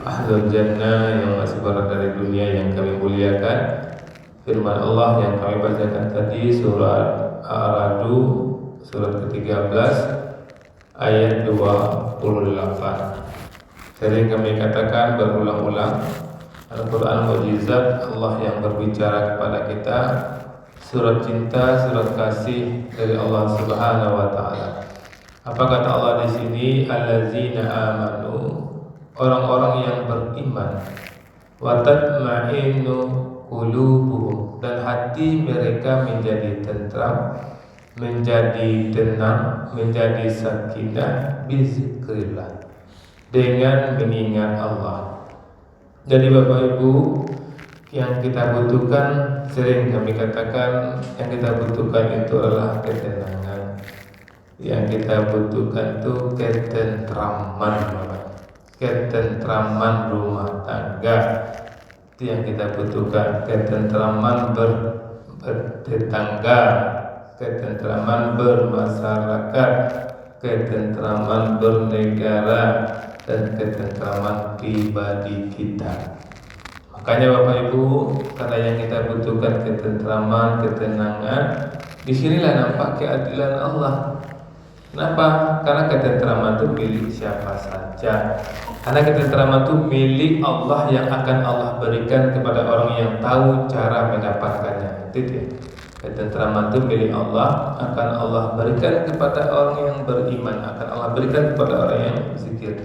ahlul jannah yang masih berada dari dunia yang kami muliakan. Firman Allah yang kami bacakan tadi surat Ar-Ra'd surat ke-13 ayat 28. Sering kami katakan berulang-ulang, Al-Quran mukjizat Allah yang berbicara kepada kita, surat cinta, surat kasih dari Allah Subhanahu wa taala. Apa kata Allah di sini? Allazina amanu, orang-orang yang beriman, wa tatma'innu qulubuhum, dan hati mereka menjadi tentram, menjadi tenang, menjadi sakinah bizikrillah, dengan mengingat Allah. Jadi Bapak Ibu, yang kita butuhkan, sering kami katakan, yang kita butuhkan itu adalah ketenangan. Yang kita butuhkan itu ketentraman, ketentraman rumah tangga. Itu yang kita butuhkan, ketentraman bertetangga, ketentraman bermasyarakat, ketentraman bernegara, dan ketentraman pribadi kita. Makanya Bapak Ibu, karena yang kita butuhkan ketentraman, ketenangan, disinilah nampak keadilan Allah. Kenapa? Karena ketentraman itu milik siapa saja. Karena ketentraman itu milik Allah yang akan Allah berikan kepada orang yang tahu cara mendapatkannya. Itu dia. Ketentraman itu milik Allah, akan Allah berikan kepada orang yang beriman, akan Allah berikan kepada orang yang berzikir.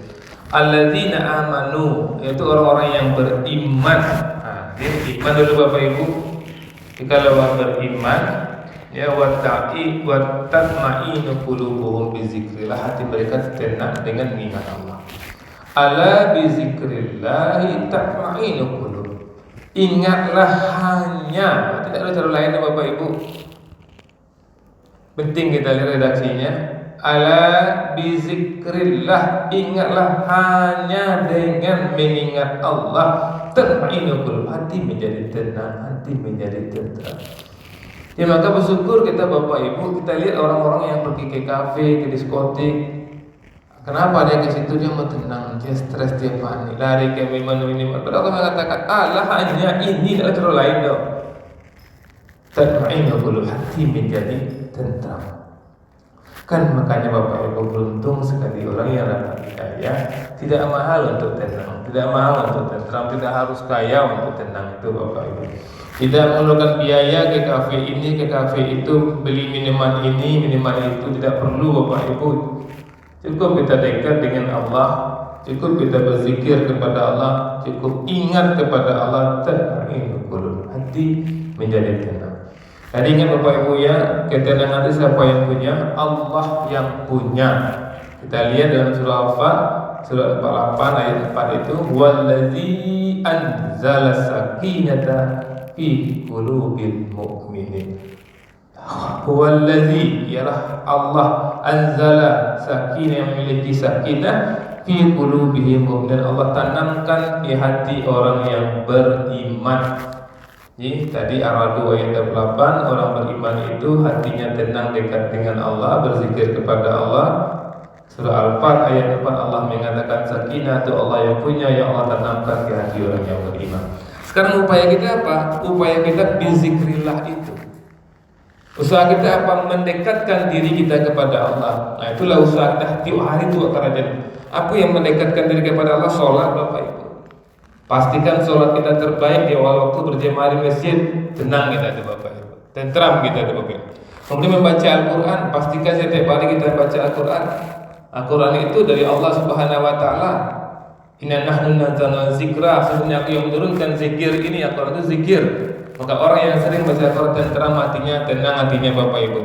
Alladzina amanu, yaitu orang-orang yang beriman. Nah, iman dulu Bapak Ibu. Kalau orang beriman, ya wa tatma'innu qulubuhum bizikrillah, hati mereka tenang dengan mengingat Allah. Ala bizikrillah tatma'innu qulub. Ingatlah hanya, tidak ada cara lain Bapak Ibu. Penting kita lihat redaksinya. Ala bizikrillah, ingatlah hanya dengan mengingat Allah, tatma'innu qulub, hati menjadi tenang, hati menjadi tenteram. Ya maka bersyukur kita Bapak Ibu, kita lihat orang-orang yang pergi ke kafe, ke diskotik. Kenapa dia ke situ? Dia mau tenang, dia stres, dia panik, lari ke minuman. Padahal kami katakan, Allah hanya ini, tidak ada lain dong. Tatma'innu qulub, hati menjadi tentram. Kan makanya Bapak Ibu, beruntung sekali orang yang dapat hidayah. Tidak mahal untuk tenang, tidak mahal untuk tentram, tidak harus kaya untuk tenang, itu Bapak Ibu. Tidak memerlukan biaya ke kafe ini, ke kafe itu, beli minuman ini, minuman itu, tidak perlu Bapak Ibu. Cukup kita dekat dengan Allah, cukup kita berzikir kepada Allah, cukup ingat kepada Allah, tatma'innu qulub, hati menjadi tenang. Jadi ingat Bapak Ibu ya, ketenangan itu siapa yang punya? Allah yang punya. Kita lihat dalam surah Al-Fat, surah 48 ayat 4 itu, wallazi anzala sakinata fi qulubil mu'minin. Wallazi, ialah Allah, anzala sakinah, yang memiliki sakinah fi qulubihim mu'minin. Allah tanamkan di hati orang yang beriman. Jadi tadi Ar-Ra'd ayat 28, orang beriman itu hatinya tenang, dekat dengan Allah, berzikir kepada Allah. Surah Al-Fat ayat 4, Allah mengatakan sakinah itu Allah yang punya, yang Allah tanamkan di hati orang yang beriman. Sekarang upaya kita apa? Upaya kita bizikrillah itu. Usaha kita apa? Mendekatkan diri kita kepada Allah. Nah itulah usaha kita tiap hari itu akan. Apa yang mendekatkan diri kepada Allah? Sholat Bapak Ibu. Pastikan sholat kita terbaik di awal waktu, berjamaah di masjid, tenang kita itu Bapak Ibu, tentram kita itu Bapak Ibu. Kemudian membaca Al-Quran, pastikan setiap hari kita baca Al-Quran. Al-Quran itu dari Allah Subhanahu wa taala. Inna nahnu nazzalna dzikra, sebenarnya aku yang menurunkan zikir ini. Al-Quran itu zikir. Maka orang yang sering baca Al-Quran tentram hatinya, tenang hatinya Bapak Ibu.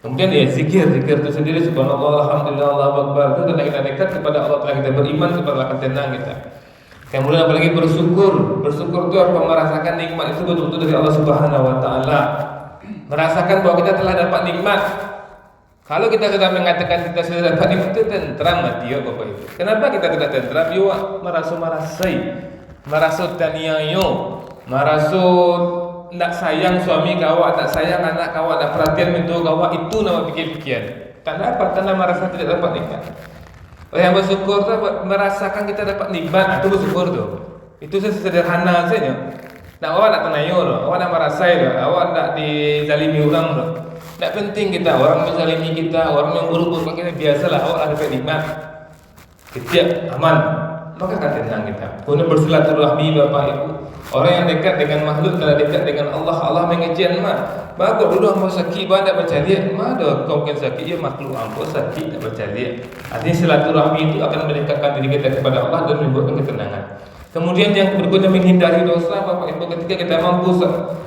Kemudian ya zikir itu sendiri, subhanallah, alhamdulillah, Allahu akbar. Itu tanda kita dekat kepada Allah, tanda kita beriman kepada Allah, akan tenang kita. Kemudian apalagi bersyukur. Bersyukur itu apa? Merasakan nikmat itu betul-betul dari Allah Subhanahu wa taala. Merasakan bahwa kita telah dapat nikmat. Kalau kita sudah mengatakan kita sudah dapat nikmat, itu tentram hati ya Bapak Ibu. Kenapa kita tidak tentram? Yo merasa-marasai, merasa taniayo, merasa tidak sayang suami kau, tak sayang anak kau, tak perhatian mentua kau, itu nama pikir-pikiran. Tanda apa? Tanda merasa tidak dapat nikmat. Orang yang bersyukur tu merasakan kita dapat nikmat, itu bersyukur tu. Itu sederhana saja. Nak awak nak tenayur, awak nak merasai tu, awak nak dizalimi orang tu. Tak penting kita orang menzalimi kita, orang yang buruk kita biasalah, awak ada dapat nikmat. Kita aman, maka akan tenang kita. Kemudian bersilaturahmi Bapak Ibu. Orang yang dekat dengan makhluk kalau dekat dengan Allah, Allah mengejian mah. Bagus dulu hamba sakit banyak baca dia, mah dah kau kan sakit ya makhluk hamba sakit tak baca dia. Artinya silaturahmi itu akan mendekatkan diri kita kepada Allah dan membuatkan ketenangan. Kemudian yang berikutnya menghindari dosa Bapak Ibu, ketika kita mampu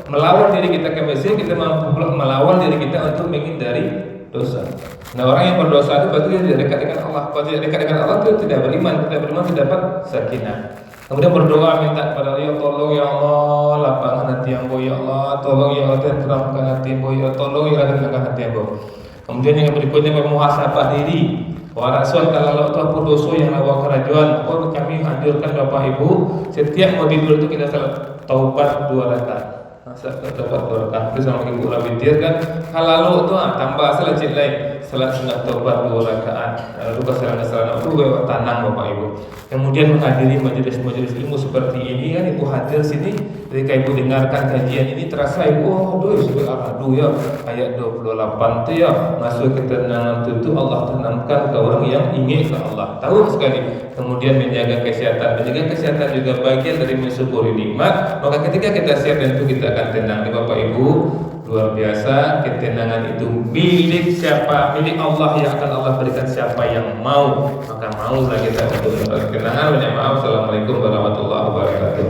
melawan diri kita ke Mesir, kita mampu melawan diri kita untuk menghindari dosa. Nah, orang yang berdosa itu berarti dia tidak dekat dengan Allah. Kalau tidak dekat dengan Allah itu tidak beriman, tidak dapat sakinah. Kemudian berdoa minta kepada Allah, ya tolong ya Allah lapangkan hati hamba, ya Allah tolong ya Allah terangkan hati hamba, ya tolong ya Allah terangkan hati hamba. Kemudian yang berikutnya memuhasabah diri. Wa rasul kalau itu apa dosa yang awak kerajuan, apa kami anjurkan Bapak Ibu setiap mau tidur itu kita salat taubat 2 rakaat. Masa taubat 2 rakaat itu sama Ibu witir kan. Kalau itu tambah salat lain, salat sunat taubat 2 rakaat. Lalu kesalahan-kesalahan itu bawa tanang Bapak Ibu. Kemudian menghadiri majelis-majelis ilmu seperti ini kan, Ibu hadir sini ketika Ibu dengarkan kajian ini terasa Ibu sudah aradu ya ayat 28 tu ya masuk ketenangan itu Allah tanamkan ke orang yang ingin ke Allah, tahu sekali. Kemudian menjaga kesehatan juga bagian dari mensyukuri nikmat. Maka ketika kita siap tentu kita akan tenang. Bapak Ibu, luar biasa, ketenangan itu milik siapa? Milik Allah yang akan Allah berikan siapa yang mau. Maka maulah kita untuk ketenangan. Banyak maaf. Assalamualaikum warahmatullahi wabarakatuh.